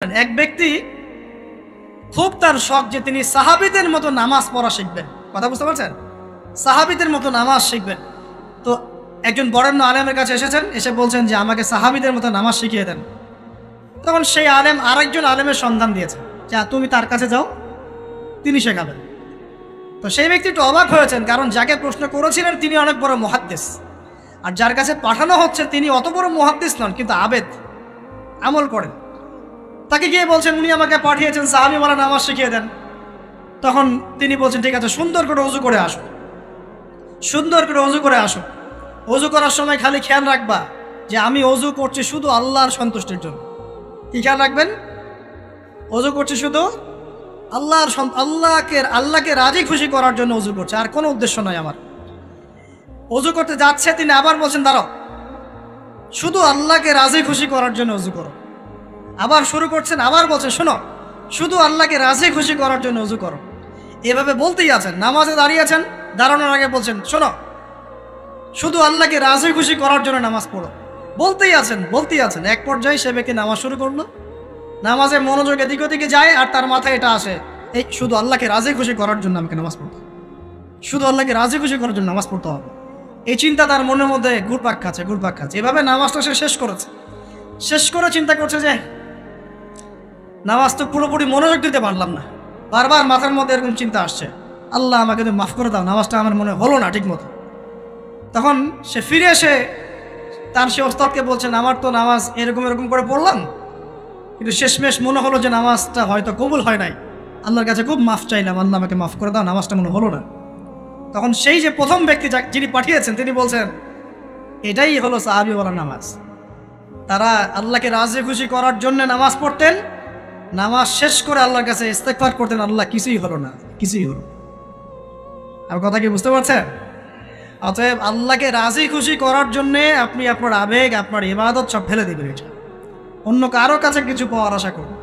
এক ব্যক্তি খুব তার শখ যে তিনি সাহাবীদের মতো নামাজ পড়া শিখবেন। কথা বুঝতে পারছেন? সাহাবীদের মতো নামাজ শিখবেন। তো একজন বরেণ্য আলেমের কাছে এসেছেন, এসে বলছেন যে আমাকে সাহাবীদের মতো নামাজ শিখিয়ে দেন। তখন সেই আলেম আরেকজন আলেমের সন্ধান দিয়েছেন, যা তুমি তার কাছে যাও, তিনি শেখাবেন। তো সেই ব্যক্তি একটু অবাক হয়েছেন, কারণ যাকে প্রশ্ন করেছিলেন তিনি অনেক বড় মুহাদ্দিস, আর যার কাছে পাঠানো হচ্ছে তিনি অত বড় মুহাদ্দিস নন, কিন্তু আবেদ, আমল করেন। তাকে গিয়ে বলছেন উনি আমাকে পাঠিয়েছেন সাহাবীওয়ালা নামাজ শিখিয়ে দেন। তখন তিনি বলছেন ঠিক আছে, সুন্দর করে ওযু করে আসো, সুন্দর করে ওযু করে আসো। ওযু করার সময় খালি খেয়াল রাখবা যে আমি ওযু করছি শুধু আল্লাহর সন্তুষ্টির জন্য। কি খেয়াল রাখবেন? ওযু করছি শুধু আল্লাহকে রাজি খুশি করার জন্য ওযু করছে, আর কোনো উদ্দেশ্য নয় আমার। ওযু করতে যাচ্ছে, তিনি আবার বলছেন দাঁড়াও, শুধু আল্লাহকে রাজি খুশি করার জন্য ওযু করো। আবার শুরু করছেন, আবার বলছেন শোনো, শুধু আল্লাহকে রাজি খুশি করার জন্য ওযু করো। এভাবে বলতেই আছেন, নামাজে দাঁড়িয়েছেন, দাঁড়ানোর আগে বলছেন শোনো, শুধু আল্লাহকে রাজি খুশি করার জন্য নামাজ পড়ো। বলতেই আছেন। এক পর্যায়ে সে ব্যক্তি নামাজ শুরু করলো, নামাজে মনোযোগ এদিক ওদিকে যায়, আর তার মাথায় এটা আসে, এই শুধু আল্লাহকে রাজি খুশি করার জন্য আমাকে নামাজ পড়তে হবে, শুধু আল্লাহকে রাজি খুশি করার জন্য নামাজ পড়তে হবে। এই চিন্তা তার মনের মধ্যে ঘুরপাক খাচ্ছে। এভাবে নামাজটা সে শেষ করে চিন্তা করছে যে নামাজ তো পুরোপুরি মনোযোগ দিতে পারলাম না। বারবার মাথার মধ্যে এরকম চিন্তা আসছে, আল্লাহ আমাকে তো মাফ করে দাও, নামাজটা আমার মনে হলো না ঠিক মতো। তখন সে ফিরে এসে তার সে ওস্তাদকে বলছেন, আমার তো নামাজ এরকম করে পড়লাম, কিন্তু শেষমেশ মনে হলো যে নামাজটা হয়তো কবুল হয় নাই। আল্লাহর কাছে খুব মাফ চাইলাম, আল্লাহ আমাকে মাফ করে দাও, নামাজটা মনে হলো না। তখন সেই যে প্রথম ব্যক্তি যিনি পাঠিয়েছেন তিনি বলছেন, এটাই হলো সাহাবীওয়ালা নামাজ। তারা আল্লাহকে রাজি খুশি করার জন্য নামাজ পড়তেন, নামাজ শেষ করে আল্লাহর কাছে ইস্তেগফার করতেন, আল্লাহ কিছুই হলো না। আর কথা কি বুঝতে পারছেন? অতএব আল্লাহকে রাজি খুশি করার জন্যে আপনি আপনার আবেগ, আপনার ইবাদত সব ফেলে দিবেন। এটা অন্য কারো কাছে কিছু পাওয়ার আশা করুন।